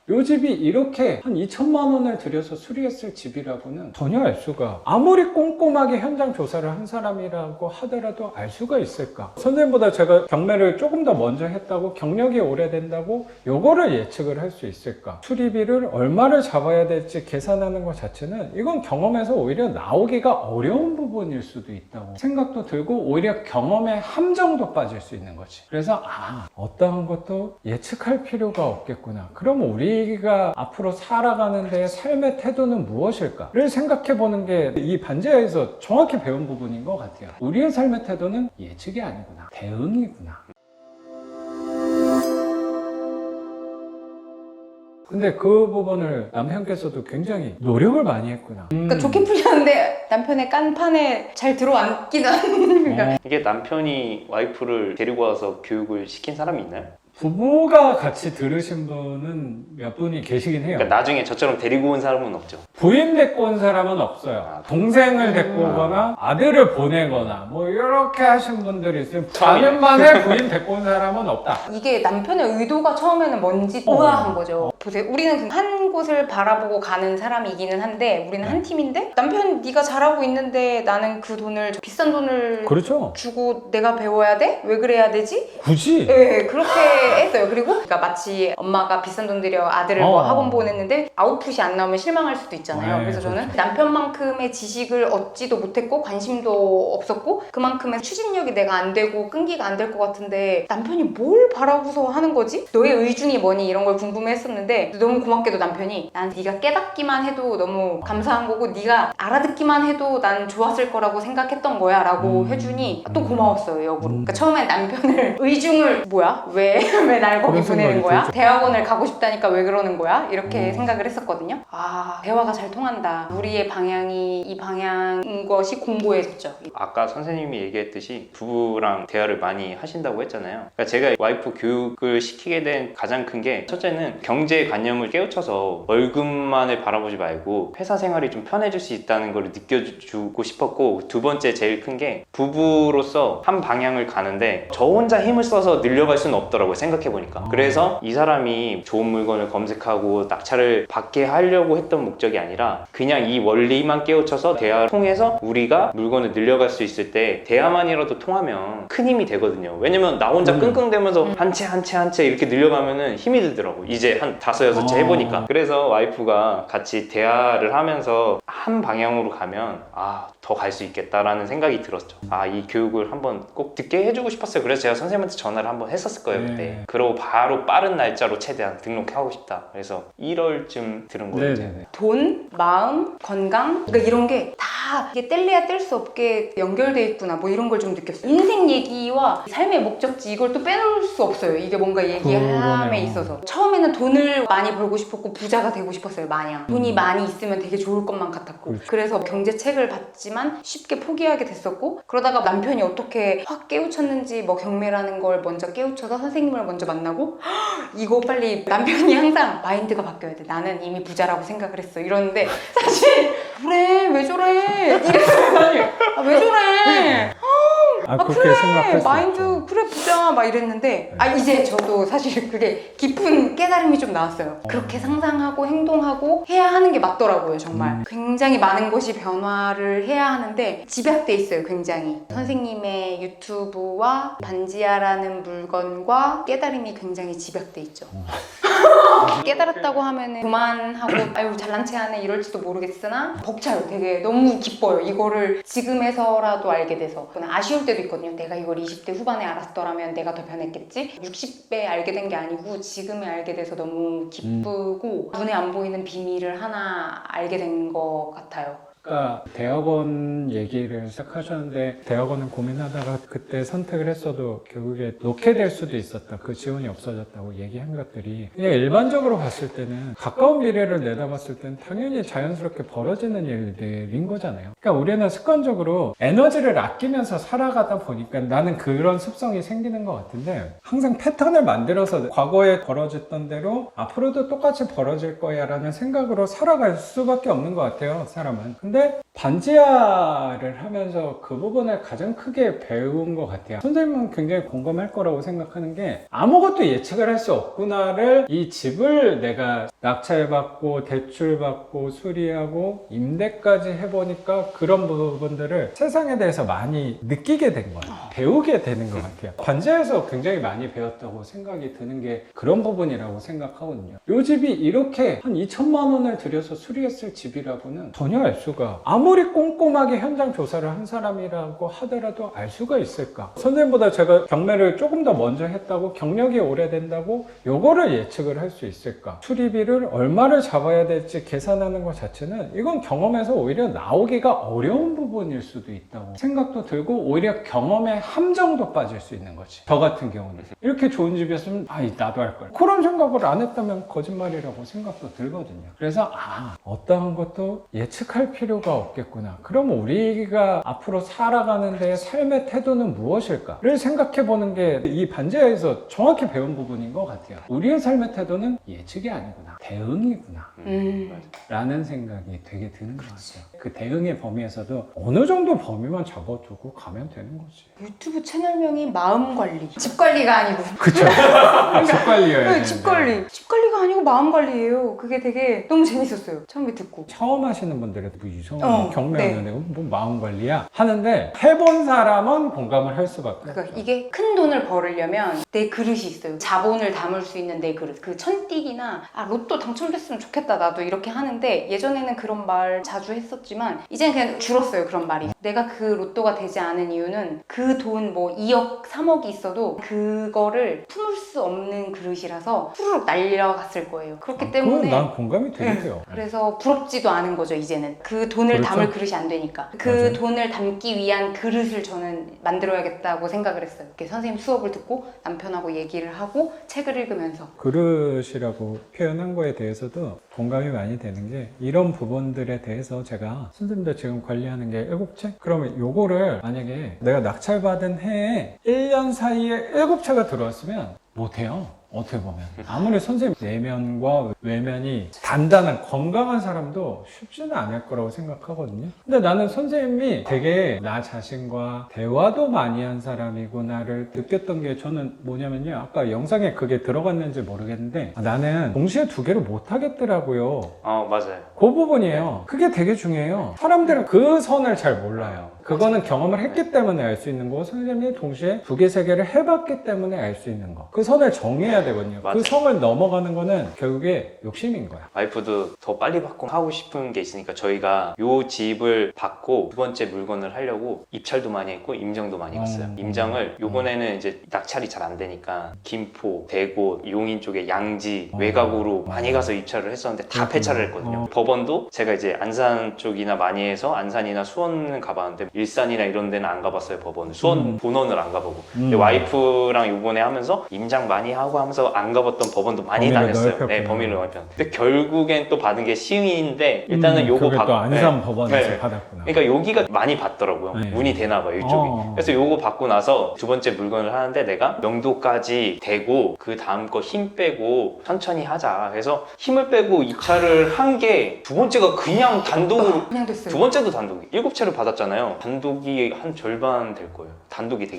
요 집이 이렇게 한 2천만 원을 들여서 수리했을 집이라고는 전혀 알 수가, 아무리 꼼꼼하게 현장 조사를 한 사람이라고 하더라도 알 수가 있을까? 선생님보다 제가 경매를 조금 더 먼저 했다고, 경력이 오래된다고 요거를 예측을 할 수 있을까? 수리비를 얼마를 잡아야 될지 계산하는 것 자체는 이건 경험에서 오히려 나오기가 어려운 부분일 수도 있다고 생각도 들고, 오히려 경험의 함정도 빠질 수 있는 거지. 그래서 어떠한 것도 예측할 필요가 없겠구나. 그럼 우리가 앞으로 살아가는 데의 삶의 태도는 무엇일까를 생각해 보는 게 이 반지하에서 정확히 배운 부분인 것 같아요. 우리의 삶의 태도는 예측이 아니구나, 대응이구나. 근데 그 부분을 남편께서도 굉장히 노력을 많이 했구나. 그러니까 좋게 풀렸는데 남편의 깐판에 잘 들어앉기는 않으니까. 이게 남편이 와이프를 데리고 와서 교육을 시킨 사람이 있나요? 부부가 같이 들으신 분은 몇 분이 계시긴 해요. 그러니까 나중에 저처럼 데리고 온 사람은 없죠. 부인 데리고 온 사람은 없어요. 동생을 데리고 오거나 아들을 보내거나 뭐 이렇게 하신 분들이 있어요. 4년 만에 부인 데리고 온 사람은 없다. 이게 남편의 의도가 처음에는 뭔지 의아한 거죠. 보세요. 우리는 한 곳을 바라보고 가는 사람이기는 한데, 우리는 한 팀인데, 남편 네가 잘하고 있는데 나는 그 돈을, 비싼 돈을 그렇죠. 주고 내가 배워야 돼? 왜 그래야 되지? 굳이? 네, 그렇게 했어요. 그리고 그러니까 마치 엄마가 비싼 돈 들여 아들을 뭐 학원 보냈는데 아웃풋이 안 나오면 실망할 수도 있잖아요. 그래서 저는 남편만큼의 지식을 얻지도 못했고 관심도 없었고, 그만큼의 추진력이 내가 안 되고 끈기가 안 될 것 같은데 남편이 뭘 바라고서 하는 거지? 너의 의중이 뭐니? 이런 걸 궁금해했었는데, 너무 고맙게도 남편이 난 네가 깨닫기만 해도 너무 감사한 거고 네가 알아듣기만 해도 난 좋았을 거라고 생각했던 거야 라고 해주니 또 고마웠어요, 역으로. 그러니까 처음엔 남편을 의중을 뭐야? 왜 날 거기 보내는 거야? 들죠. 대학원을 가고 싶다니까 왜 그러는 거야? 이렇게 생각을 했었거든요. 대화가 잘 통한다. 우리의 방향이 이 방향인 것이 공고해졌죠. 아까 선생님이 얘기했듯이 부부랑 대화를 많이 하신다고 했잖아요. 그러니까 제가 와이프 교육을 시키게 된 가장 큰 게, 첫째는 경제관념을 깨우쳐서 월급만을 바라보지 말고 회사 생활이 좀 편해질 수 있다는 걸 느껴주고 싶었고, 두 번째 제일 큰 게, 부부로서 한 방향을 가는데 저 혼자 힘을 써서 늘려갈 수는 없더라고요, 생각해보니까. 그래서 이 사람이 좋은 물건을 검색하고 낙찰을 받게 하려고 했던 목적이 아니라 그냥 이 원리만 깨우쳐서 대화를 통해서 우리가 물건을 늘려갈 수 있을 때 대화만이라도 통하면 큰 힘이 되거든요. 왜냐면 나 혼자 끙끙대면서 한 채 한 채 한 채 이렇게 늘려가면은 힘이 들더라고, 이제 한 5-6채 해보니까. 그래서 와이프가 같이 대화를 하면서 한 방향으로 가면 더 갈 수 있겠다라는 생각이 들었죠. 이 교육을 한번 꼭 듣게 해주고 싶었어요. 그래서 제가 선생님한테 전화를 한번 했었을 거예요, 그때. 그러고 바로 빠른 날짜로 최대한 등록하고 싶다. 그래서 1월쯤 들은 거예요. 돈, 마음, 건강, 그러니까 이런 게 다 이게 뗄래야 뗄 수 없게 연결돼 있구나, 뭐 이런 걸 좀 느꼈어요. 인생 얘기와 삶의 목적지, 이걸 또 빼놓을 수 없어요. 이게 뭔가 얘기함에 있어서. 처음에는 돈을 많이 벌고 싶었고 부자가 되고 싶었어요, 마냥. 돈이 많이 있으면 되게 좋을 것만 같았고. 그래서 경제책을 봤지만 쉽게 포기하게 됐었고, 그러다가 남편이 어떻게 확 깨우쳤는지, 뭐 경매라는 걸 먼저 깨우쳐서 선생님을 먼저 만나고, 이거 빨리, 남편이 항상 마인드가 바뀌어야 돼. 나는 이미 부자라고 생각을 했어. 이러는데 사실 그래 왜 저래? 이랬어요. 왜 저래? 그렇게 그래 생각할 수 마인드 있죠. 그래 부자 막 이랬는데, 이제 저도 사실 그게 깊은 깨달음이 좀 나왔어요. 그렇게 상상하고 행동하고 해야 하는 게 맞더라고요. 정말 굉장히 많은 것이 변화를 해야 하는데 집약돼 있어요, 굉장히. 선생님의 유튜브와 반지하라는 물건과 깨달음이 굉장히 집약돼 있죠. 깨달았다고 하면 그만하고 아유 잘난 체 하네 이럴지도 모르겠으나 벅차요. 되게 너무 기뻐요. 이거를 지금에서라도 알게 돼서. 그냥 아쉬울 때도 있거든요. 내가 이걸 20대 후반에 알았더라면 내가 더 변했겠지? 60대 알게 된 게 아니고 지금에 알게 돼서 너무 기쁘고, 눈에 안 보이는 비밀을 하나 알게 된 것 같아요. 아까 대학원 얘기를 시작하셨는데, 대학원은 고민하다가 그때 선택을 했어도 결국에 놓게 될 수도 있었다, 그 지원이 없어졌다고 얘기한 것들이 그냥 일반적으로 봤을 때는, 가까운 미래를 내다봤을 때는 당연히 자연스럽게 벌어지는 일들인 거잖아요. 그러니까 우리는 습관적으로 에너지를 아끼면서 살아가다 보니까 나는 그런 습성이 생기는 것 같은데, 항상 패턴을 만들어서 과거에 벌어졌던 대로 앞으로도 똑같이 벌어질 거야 라는 생각으로 살아갈 수밖에 없는 것 같아요, 사람은. 근데 반지하를 하면서 그 부분을 가장 크게 배운 것 같아요. 선생님은 굉장히 공감할 거라고 생각하는 게 아무것도 예측을 할 수 없구나를 이 집을 내가 낙찰받고 대출받고 수리하고 임대까지 해보니까 그런 부분들을 세상에 대해서 많이 느끼게 된 거예요. 배우게 되는 것 같아요. 반지하에서 굉장히 많이 배웠다고 생각이 드는 게 그런 부분이라고 생각하거든요. 이 집이 이렇게 한 2천만 원을 들여서 수리했을 집이라고는 전혀 알 수가, 아무리 꼼꼼하게 현장 조사를 한 사람이라고 하더라도 알 수가 있을까? 선생님보다 제가 경매를 조금 더 먼저 했다고, 경력이 오래된다고 요거를 예측을 할 수 있을까? 수리비를 얼마를 잡아야 될지 계산하는 것 자체는 이건 경험에서 오히려 나오기가 어려운 부분일 수도 있다고 생각도 들고, 오히려 경험의 함정도 빠질 수 있는 거지. 저 같은 경우는 이렇게 좋은 집이었으면 나도 할 걸, 그런 생각을 안 했다면 거짓말이라고 생각도 들거든요. 그래서 어떠한 것도 예측할 필요가 없겠구나. 그럼 우리가 앞으로 살아가는데 삶의 태도는 무엇일까를 생각해 보는 게 이 반지하에서 정확히 배운 부분인 것 같아요. 우리의 삶의 태도는 예측이 아니구나, 대응이구나 라는 생각이 되게 드는 것 같아요. 그 대응의 범위에서도 어느 정도 범위만 잡아두고 가면 되는 거지. 유튜브 채널명이 마음관리, 집관리가 아니고. 그쵸. 집 관리여야 네, 집관리. 집관리가 아니고 마음관리예요. 그게 되게 너무 재밌었어요. 처음에 듣고. 처음 하시는 분들은 뭐 이상한 경매하는 애가 뭐 마음 관리야 하는데, 해본 사람은 공감을 할 수밖에 그러니까 없죠. 이게 큰 돈을 벌으려면 내 그릇이 있어요. 자본을 담을 수 있는 내 그릇. 그 천띠기나 로또 당첨됐으면 좋겠다 나도 이렇게 하는데, 예전에는 그런 말 자주 했었지만 이제는 그냥 줄었어요. 그런 말이. 내가 그 로또가 되지 않은 이유는 그 돈 뭐 2억 3억이 있어도 그거를 품을 수 없는 그릇이라서 후루룩 날려갔을 거예요. 그렇기 때문에 그건 난 공감이 되게 돼요. 그래서 부럽지도 않은 거죠. 이제는 그 돈을 그렇죠? 담을 그릇이 안 되니까 그 맞아요. 돈을 담기 위한 그릇을 저는 만들어야겠다고 생각을 했어요. 이렇게 선생님 수업을 듣고 남편하고 얘기를 하고 책을 읽으면서. 그릇이라고 표현한 거에 대해서도 공감이 많이 되는 게, 이런 부분들에 대해서 제가 선생님들 지금 관리하는 게 7채? 그러면 요거를 만약에 내가 낙찰받은 해에 1년 사이에 7채가 들어왔으면 못해요. 어떻게 보면 아무리 선생님 내면과 외면이 단단한 건강한 사람도 쉽지는 않을 거라고 생각하거든요. 근데 나는 선생님이 되게 나 자신과 대화도 많이 한 사람이구나를 느꼈던 게, 저는 뭐냐면요, 아까 영상에 그게 들어갔는지 모르겠는데 나는 동시에 2개를 못 하겠더라고요. 맞아요. 그 부분이에요. 그게 되게 중요해요. 사람들은 그 선을 잘 몰라요. 그거는 경험을 했기 때문에 알 수 있는 거고, 선생님이 동시에 2개, 3개를 해봤기 때문에 알 수 있는 거. 그 선을 정해야 되거든요. 맞아요. 그 선을 넘어가는 거는 결국에 욕심인 거야. 와이프도 더 빨리 받고 하고 싶은 게 있으니까 저희가 요 집을 받고 두 번째 물건을 하려고 입찰도 많이 했고 임장도 많이 갔어요. 임장을 요번에는 이제 낙찰이 잘 안 되니까 김포, 대구, 용인 쪽에 양지, 외곽으로 많이 가서 입찰을 했었는데 다 폐차를 했거든요. 법원도 제가 이제 안산 쪽이나 많이 해서 안산이나 수원은 가봤는데 일산이나 이런 데는 안 가봤어요. 법원을. 수원 본원을 안 가보고. 근데 와이프랑 요번에 하면서 임장 많이 하고 하면서 안 가봤던 법원도 많이 범위를 다녔어요. 넓혔구나. 네, 범위를 넓혔는데 근데 결국엔 또 받은 게 시위인데, 일단은 요거 그게 또 안산 네. 법원에서 네. 받았구나. 그러니까 여기가 많이 받더라고요. 네. 운이 되나 봐요, 이쪽이. 그래서 요거 받고 나서 두 번째 물건을 하는데 내가 명도까지 대고 그 다음 거 힘 빼고 천천히 하자. 그래서 힘을 빼고 입찰을 한 게 두 번째가 그냥 단독으로, 그냥 됐어요. 두 번째도 단독이 7채를 받았잖아요. 단독이 한 절반 될 거예요. 단독이 되게